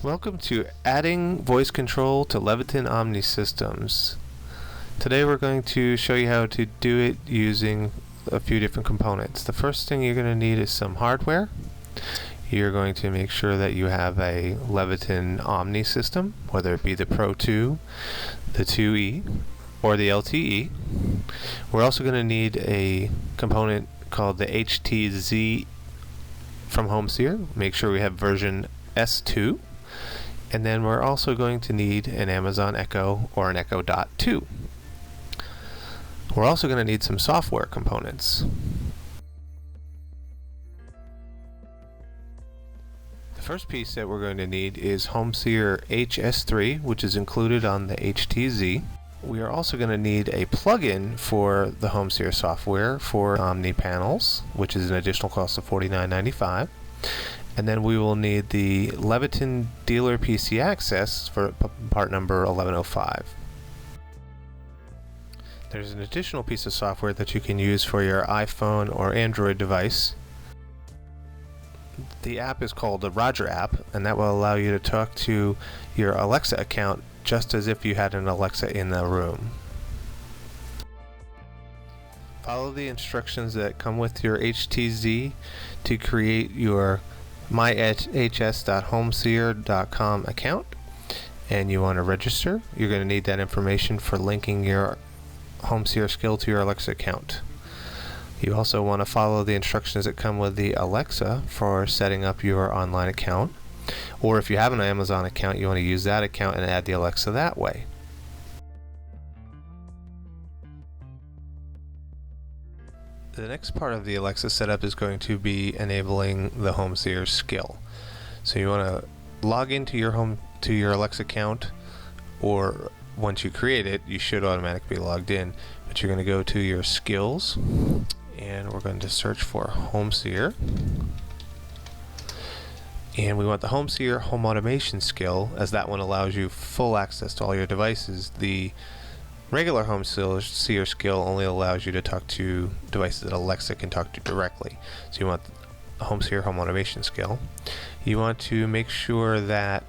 Welcome to Adding Voice Control to Leviton Omni Systems. Today we're going to show you how to do it using a few different components. The first thing you're going to need is some hardware. You're going to make sure that you have a Leviton Omni system, whether it be the Pro 2, the 2E, or the LTE. We're also going to need a component called the HT-Zee from HomeSeer. Make sure we have version S2. And then we're also going to need an Amazon Echo or an Echo Dot 2. We're also going to need some software components. The first piece that we're going to need is HomeSeer HS3, which is included on the HT-Zee. We are also going to need a plugin for the HomeSeer software for Omni panels, which is an additional cost of $49.95. And then we will need the Leviton Dealer PC Access for part number 1105. There's an additional piece of software that you can use for your iPhone or Android device. The app is called the Roger app, and that will allow you to talk to your Alexa account just as if you had an Alexa in the room. Follow the instructions that come with your HT-Zee to create your myhs.homeseer.com account, and you want to register. You're going to need that information for linking your HomeSeer skill to your Alexa account. You also want to follow the instructions that come with the Alexa for setting up your online account, or if you have an Amazon account, you want to use that account and add the Alexa that way. The next part of the Alexa setup is going to be enabling the HomeSeer skill. So you want to log into your Alexa account, or once you create it, you should automatically be logged in. But you're going to go to your skills, and we're going to search for HomeSeer. And we want the HomeSeer home automation skill, as that one allows you full access to all your devices. The regular HomeSeer skill only allows you to talk to devices that Alexa can talk to directly. So you want the HomeSeer home automation skill. You want to make sure that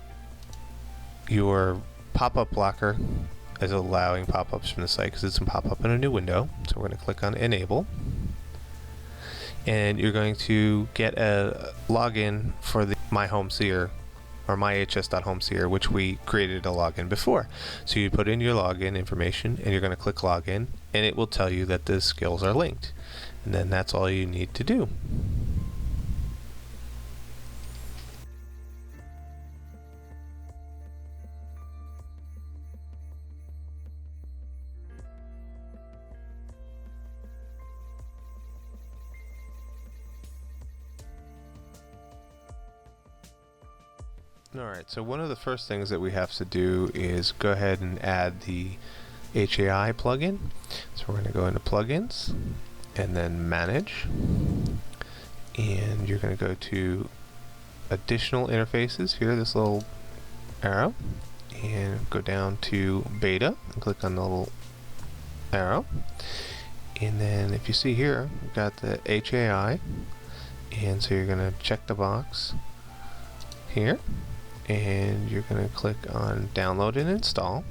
your pop-up blocker is allowing pop-ups from the site, because it's a pop-up in a new window. So we're going to click on Enable. And you're going to get a login for the My HomeSeer or myhs.homeseer, which we created a login before. So you put in your login information, and you're going to click login, and it will tell you that the skills are linked. And then that's all you need to do. Alright, so one of the first things that we have to do is go ahead and add the HAI plugin. So we're going to go into plugins and then manage, and you're going to go to additional interfaces here, this little arrow, and go down to beta and click on the little arrow. And then if you see here, we've got the HAI, and so you're going to check the box here, and you're going to click on download and install.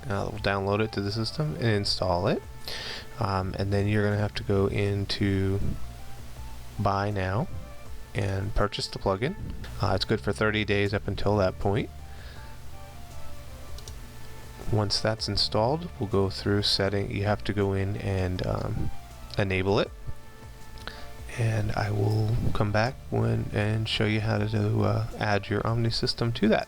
We'll download it to the system and install it, and then you're going to have to go into buy now and purchase the plugin. It's good for 30 days up until that point. Once that's installed, we'll go through setting. You have to go in and enable it, and I will come back and show you how to add your Omni system to that.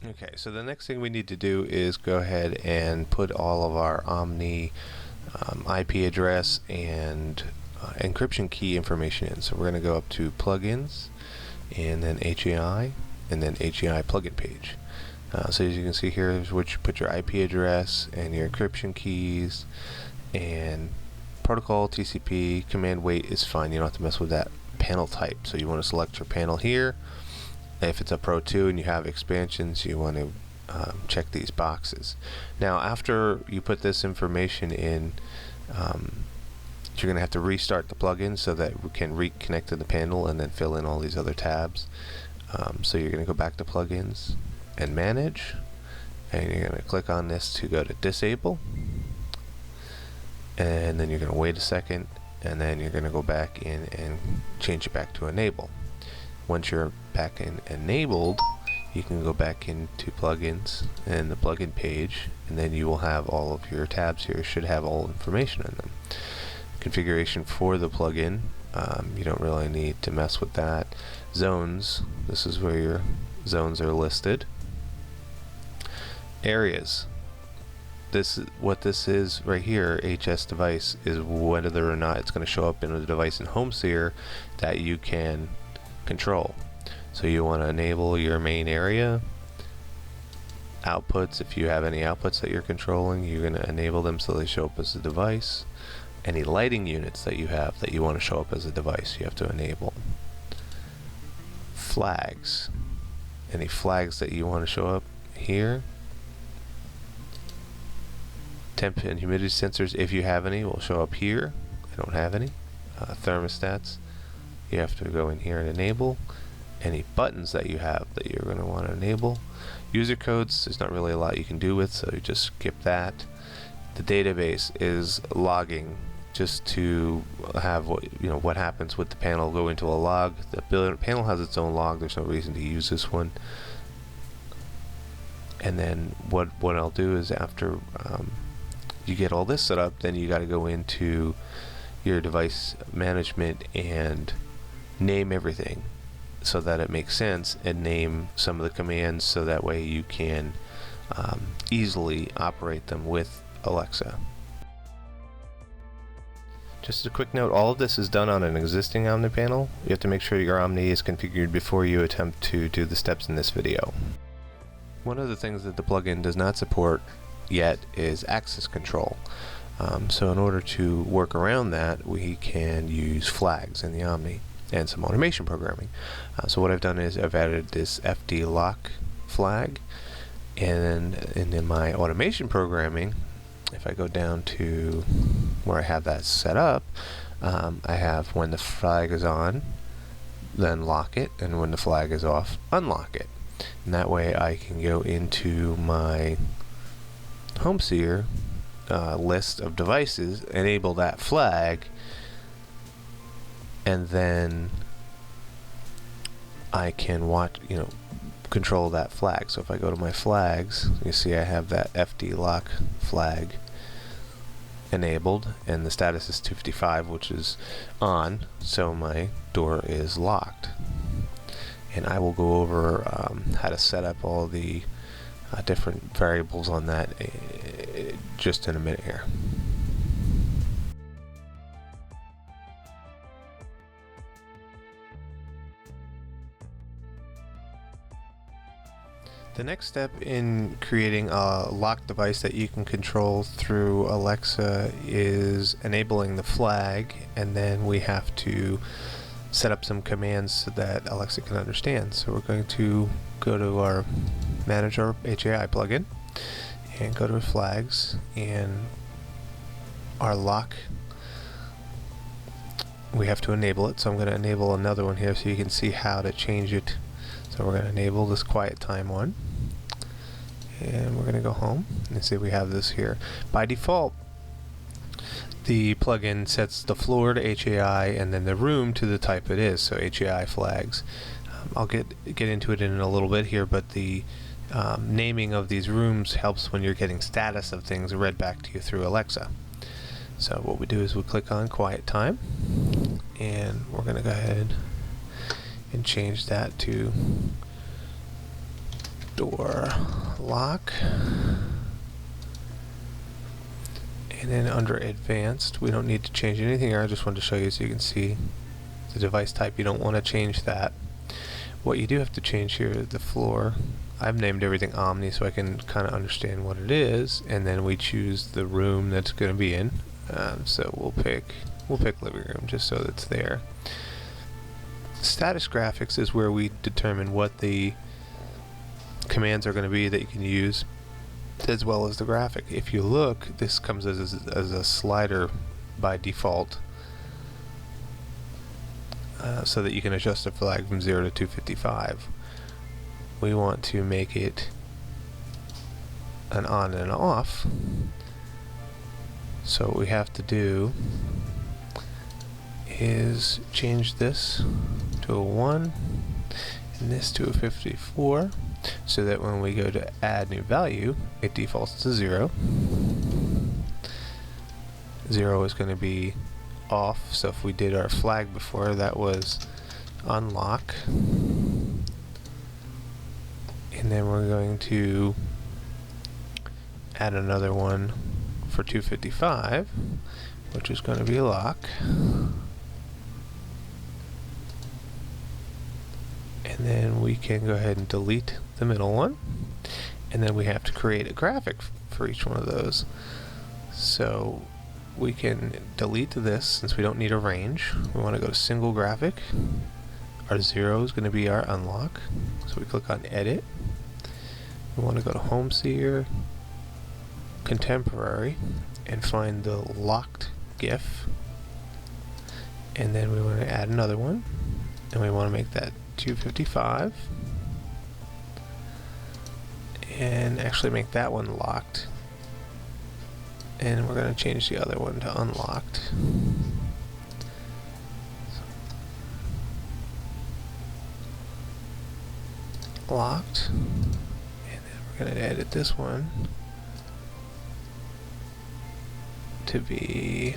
Okay, so the next thing we need to do is go ahead and put all of our Omni IP address and encryption key information in. So we're going to go up to plugins, and then HAI, and then HAI plugin page. So as you can see here is where you put your IP address and your encryption keys, and protocol, TCP, command weight is fine. You don't have to mess with that panel type. So you want to select your panel here. If it's a Pro 2 and you have expansions, you want to check these boxes. Now after you put this information in, you're going to have to restart the plugin so that we can reconnect to the panel and then fill in all these other tabs. So you're going to go back to plugins and manage, and you're going to click on this to go to disable, and then you're going to wait a second, and then you're going to go back in and change it back to enable. Once you're back in enabled, you can go back into plugins and the plugin page, and then you will have all of your tabs here should have all information in them. Configuration for the plugin, you don't really need to mess with that. Zones, this is where your zones are listed. Areas, what this is right here, HS device, is whether or not it's going to show up in a device in HomeSeer that you can control. So you want to enable your main area. Outputs, if you have any outputs that you're controlling, you're going to enable them so they show up as a device. Any lighting units that you have that you want to show up as a device, you have to enable. Flags, any flags that you want to show up here. Temp and humidity sensors, if you have any, will show up here. I don't have any. Thermostats, you have to go in here and enable. Any buttons that you have that you're going to want to enable. User codes, there's not really a lot you can do with, so you just skip that. The database is logging, just to have what happens with the panel go into a log. The panel has its own log. There's no reason to use this one. And then what I'll do is after you get all this set up, then you got to go into your device management and name everything so that it makes sense, and name some of the commands so that way you can easily operate them with Alexa. Just a quick note, all of this is done on an existing Omni panel. You have to make sure your Omni is configured before you attempt to do the steps in this video. One of the things that the plugin does not support yet is access control. So in order to work around that, we can use flags in the Omni and some automation programming. So what I've done is I've added this FD lock flag, and in my automation programming, if I go down to where I have that set up, I have when the flag is on, then lock it, and when the flag is off, unlock it. And that way I can go into my HomeSeer list of devices, enable that flag, and then I can control that flag. So if I go to my flags, you see I have that FD lock flag enabled, and the status is 255, which is on, so my door is locked. And I will go over how to set up all the different variables on that just in a minute here. The next step in creating a locked device that you can control through Alexa is enabling the flag, and then we have to set up some commands so that Alexa can understand. So we're going to go to our manage our HAI plugin and go to flags, and our lock, we have to enable it. So I'm going to enable another one here so you can see how to change it. So we're going to enable this quiet time one, and we're going to go home and see we have this here. By default, the plugin sets the floor to HAI and then the room to the type it is, so HAI flags. I'll get into it in a little bit here, but the naming of these rooms helps when you're getting status of things read back to you through Alexa. So what we do is we click on quiet time, and we're going to go ahead and change that to door lock. And then under advanced, we don't need to change anything here. I just wanted to show you so you can see the device type. You don't want to change that. What you do have to change here is the floor. I've named everything Omni so I can kind of understand what it is, and then we choose the room that's going to be in. So we'll pick living room just so it's there. Status graphics is where we determine what the commands are going to be that you can use, as well as the graphic. If you look, this comes as a slider by default, so that you can adjust the flag from 0 to 255. We want to make it an on and off, so what we have to do is change this to a 1 and this to a 54, so that when we go to add new value, it defaults to 0. 0 is going to be off, so if we did our flag before, that was unlock. And then we're going to add another one for 255, which is going to be lock. And then we can go ahead and delete the middle one. And then we have to create a graphic for each one of those. So we can delete this since we don't need a range. We want to go to single graphic. Our 0 is going to be our unlock. So we click on edit. We want to go to HomeSeer, contemporary, and find the locked GIF. And then we want to add another one. And we want to make that 255. And actually make that one locked. And we're going to change the other one to unlocked. Locked. And then we're going to edit this one to be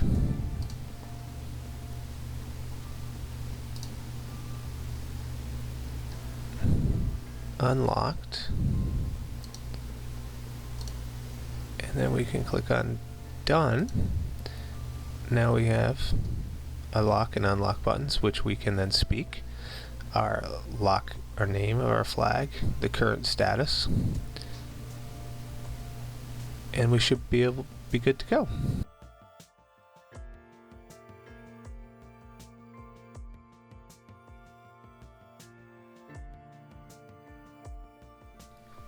unlocked. And then we can click on done. Now we have a lock and unlock buttons, which we can then speak. Our lock, our name of our flag, the current status, and we should be good to go.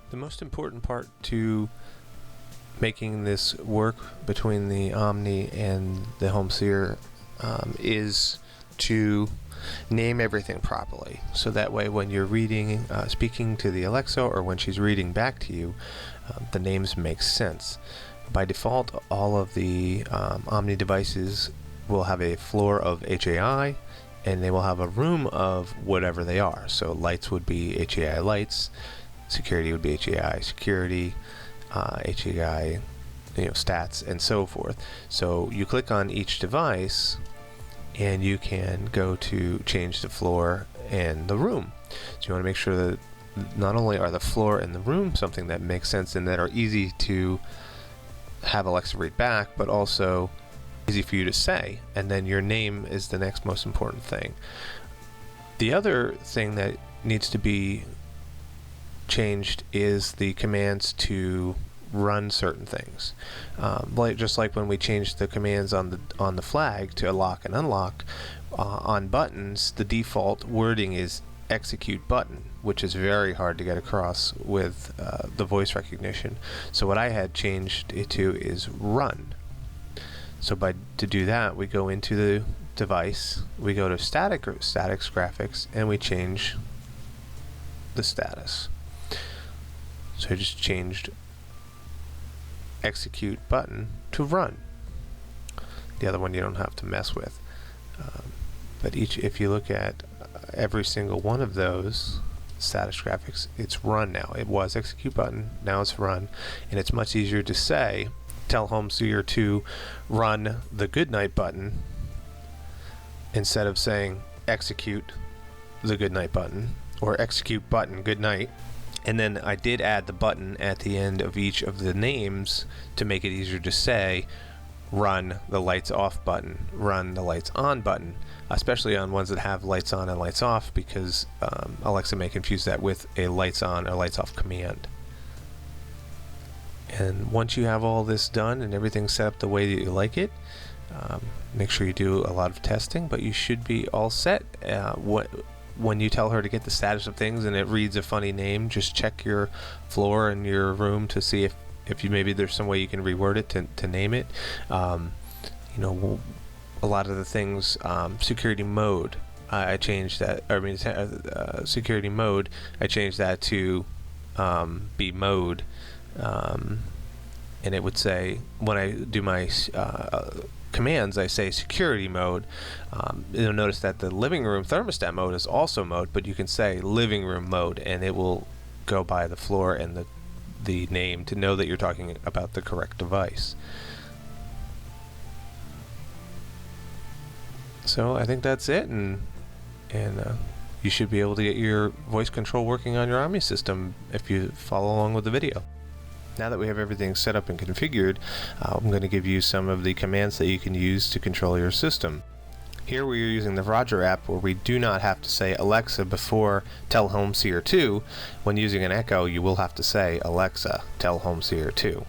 The most important part to making this work between the Omni and the HomeSeer is to name everything properly, so that way when you're reading, speaking to the Alexa, or when she's reading back to you, the names make sense. By default, all of the Omni devices will have a floor of HAI, and they will have a room of whatever they are. So lights would be HAI lights, security would be HAI security, HAI, stats, and so forth. So you click on each device and you can go to change the floor and the room. So you want to make sure that not only are the floor and the room something that makes sense and that are easy to have Alexa read back, but also easy for you to say, and then your name is the next most important thing. The other thing that needs to be changed is the commands to run certain things. Just like when we changed the commands on the flag to lock and unlock, on buttons, the default wording is execute button, which is very hard to get across with the voice recognition. So what I had changed it to is run. So to do that, we go into the device, we go to statics graphics, and we change the status. So I just changed execute button to run. The other one you don't have to mess with. But if you look at every single one of those status graphics, it's run now. It was execute button, now it's run, and it's much easier to say, tell HomeSeer to run the goodnight button instead of saying execute the goodnight button or execute button goodnight. And then I did add the button at the end of each of the names to make it easier to say run the lights off button, run the lights on button, especially on ones that have lights on and lights off, because Alexa may confuse that with a lights on or lights off command. And once you have all this done and everything set up the way that you like it, make sure you do a lot of testing, but you should be all set. when you tell her to get the status of things and it reads a funny name, just check your floor and your room to see if you maybe there's some way you can reword it to name it. You know, a lot of the things, security mode, I changed that. I mean, security mode, I changed that to be mode, and it would say when I do my commands, I say security mode. You'll notice that the living room thermostat mode is also mode, but you can say living room mode, and it will go by the floor and the name to know that you're talking about the correct device. So I think that's it, and you should be able to get your voice control working on your Omni system if you follow along with the video. Now that we have everything set up and configured, I'm going to give you some of the commands that you can use to control your system. Here we are using the Roger app, where we do not have to say Alexa before tell HomeSeer 2. When using an Echo, you will have to say Alexa, tell HomeSeer 2.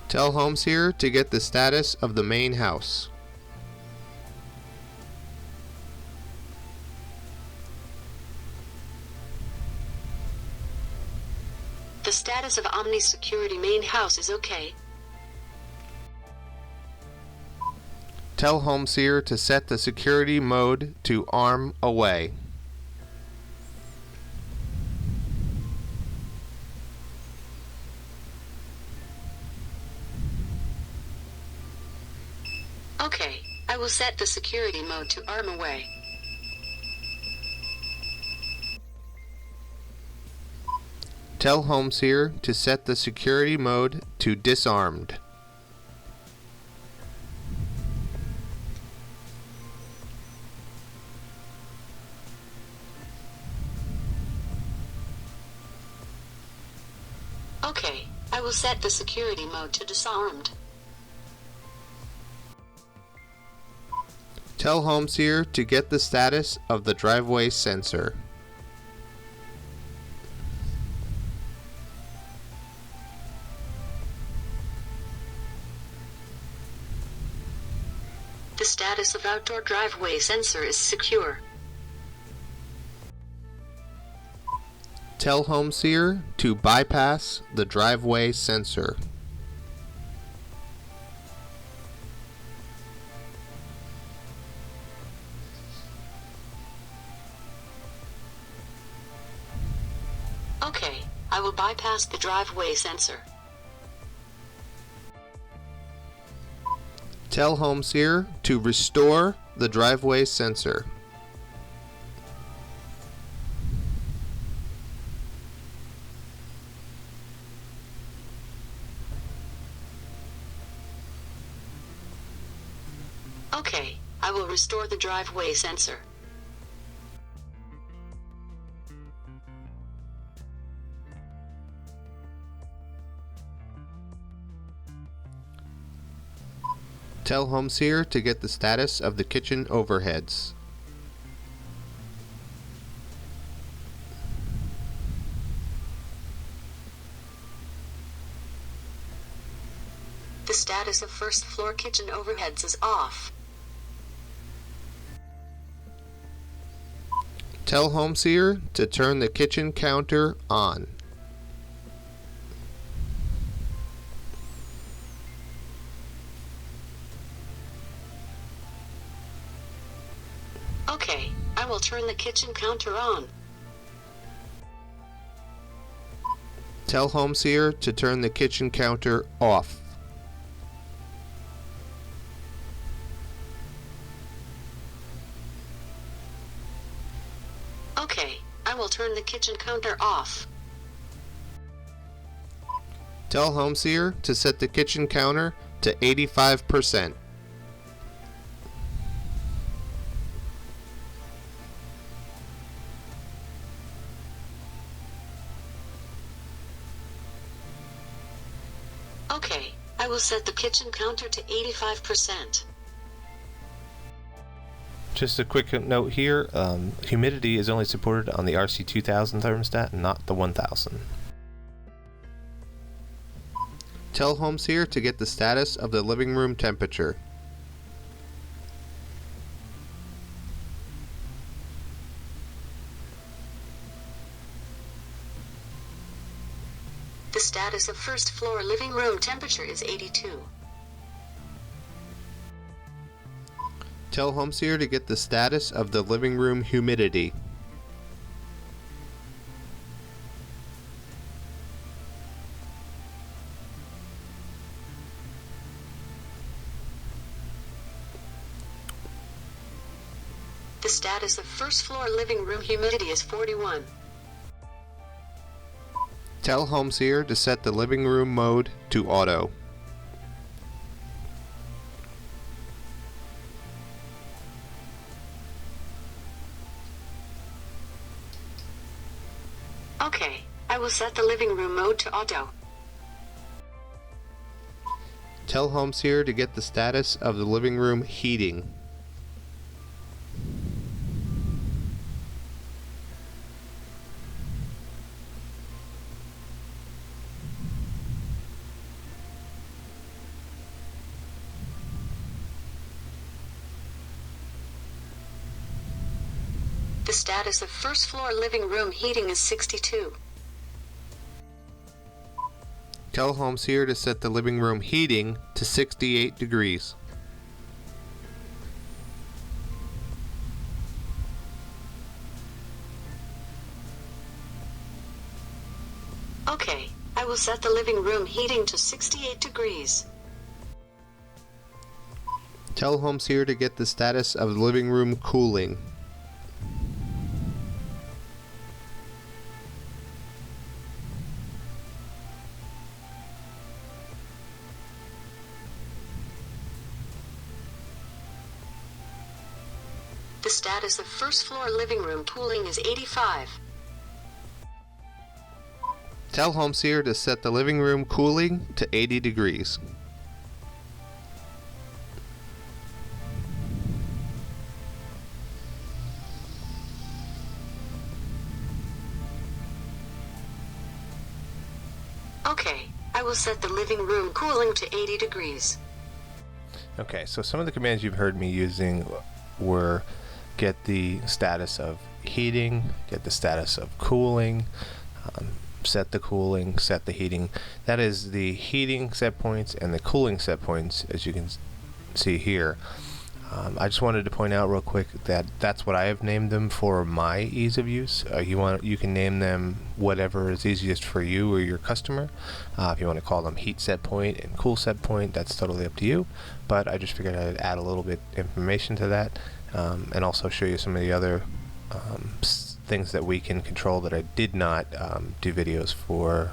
Tell HomeSeer to get the status of the main house. The status of Omni's security main house is okay. Tell HomeSeer to set the security mode to arm away. Okay, I will set the security mode to arm away. Tell HomeSeer to set the security mode to disarmed. Okay, I will set the security mode to disarmed. Tell HomeSeer to get the status of the driveway sensor. The status of outdoor driveway sensor is secure. Tell HomeSeer to bypass the driveway sensor. Okay, I will bypass the driveway sensor. Tell HomeSeer to restore the driveway sensor. Okay, I will restore the driveway sensor. Tell HomeSeer to get the status of the kitchen overheads. The status of first floor kitchen overheads is off. Tell HomeSeer to turn the kitchen counter on. Okay, I will turn the kitchen counter on. Tell HomeSeer to turn the kitchen counter off. Okay, I will turn the kitchen counter off. Tell HomeSeer to set the kitchen counter to 85%. Okay, I will set the kitchen counter to 85%. Just a quick note here, humidity is only supported on the RC2000 thermostat, not the 1000. Tell HomeSeer to get the status of the living room temperature. first floor living room temperature is 82. Tell HomeSeer to get the status of the living room humidity. The status of first floor living room humidity is 41. Tell HomeSeer to set the living room mode to auto. Okay, I will set the living room mode to auto. Tell HomeSeer to get the status of the living room heating. The status of first floor living room heating is 62. Tell HomeSeer to set the living room heating to 68 degrees. Okay, I will set the living room heating to 68 degrees. Tell HomeSeer to get the status of the living room cooling. The status of first floor living room cooling is 85. Tell HomeSeer to set the living room cooling to 80 degrees. Okay, I will set the living room cooling to 80 degrees. Okay, so some of the commands you've heard me using were get the status of heating, get the status of cooling, set the cooling, set the heating. That is the heating set points and the cooling set points, as you can see here. I just wanted to point out real quick that that's what I have named them for my ease of use. You can name them whatever is easiest for you or your customer. If you want to call them heat set point and cool set point, that's totally up to you. But I just figured I'd add a little bit information to that, and also show you some of the other things that we can control that I did not do videos for.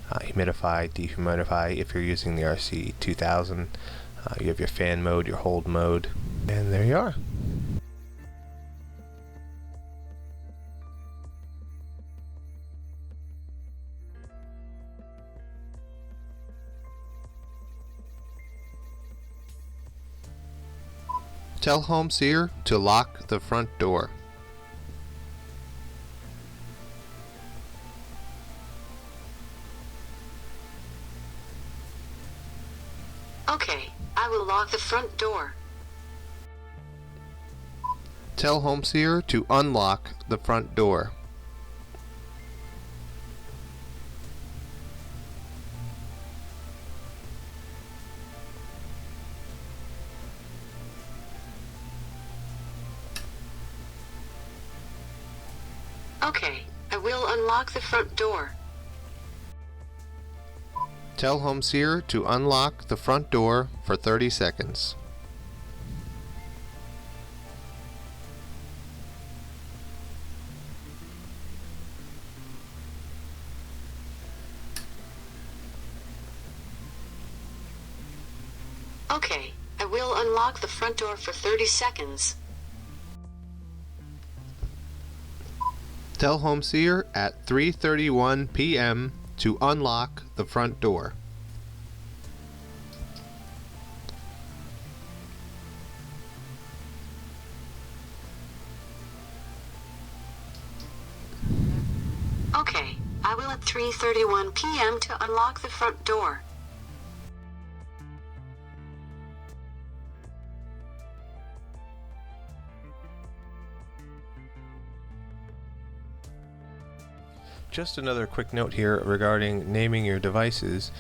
Humidify, dehumidify. If you're using the RC2000, you have your fan mode, your hold mode, and there you are. Tell HomeSeer to lock the front door. Okay, I will lock the front door. Tell HomeSeer to unlock the front door. Okay, I will unlock the front door. Tell HomeSeer to unlock the front door for 30 seconds. Okay, I will unlock the front door for 30 seconds. Tell HomeSeer at 3:31 p.m. to unlock the front door. Okay, I will at 3:31 p.m. to unlock the front door. Just another quick note here regarding naming your devices.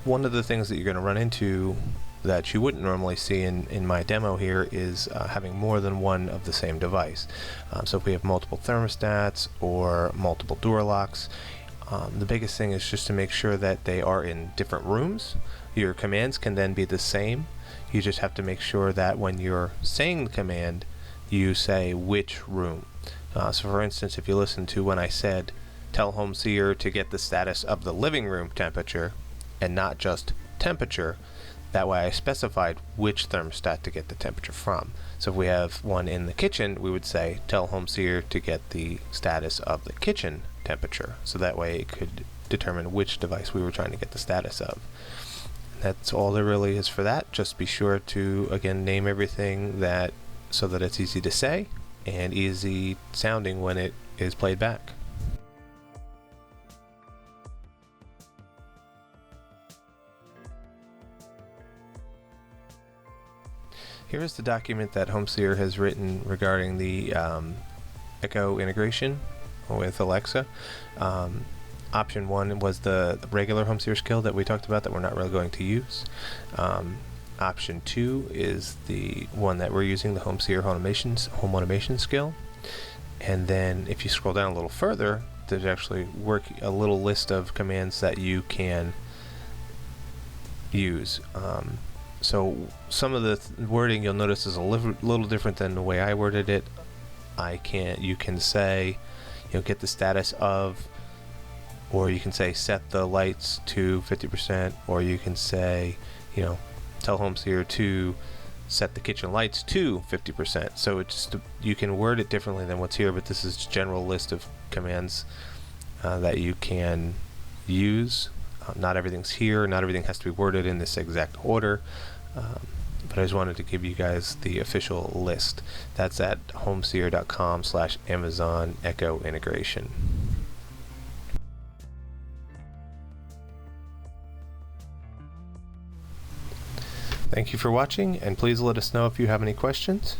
One of the things that you're going to run into that you wouldn't normally see in my demo here is having more than one of the same device. So if we have multiple thermostats or multiple door locks, the biggest thing is just to make sure that they are in different rooms. Your commands can then be the same. You just have to make sure that when you're saying the command, you say which room. So for instance, if you listen to when I said tell HomeSeer to get the status of the living room temperature and not just temperature, that way I specified which thermostat to get the temperature from. So if we have one in the kitchen, we would say tell HomeSeer to get the status of the kitchen temperature. So that way it could determine which device we were trying to get the status of. That's all there really is for that. Just be sure to, again, name everything so that it's easy to say and easy sounding when it is played back. Here is the document that HomeSeer has written regarding the Echo integration with Alexa. Option 1 was the regular HomeSeer skill that we talked about that we're not really going to use. Option 2 is the one that we're using, the HomeSeer home automation skill. And then if you scroll down a little further, there's actually a little list of commands that you can use. So some of the wording you'll notice is a little different than the way I worded it. You can say, get the status of, or you can say set the lights to 50%, or you can say, tell HomeSeer to set the kitchen lights to 50%. So you can word it differently than what's here, but this is a general list of commands that you can use. Not everything's here. Not everything has to be worded in this exact order. But I just wanted to give you guys the official list. That's at homeseer.com/Amazon Echo integration. Thank you for watching, and please let us know if you have any questions.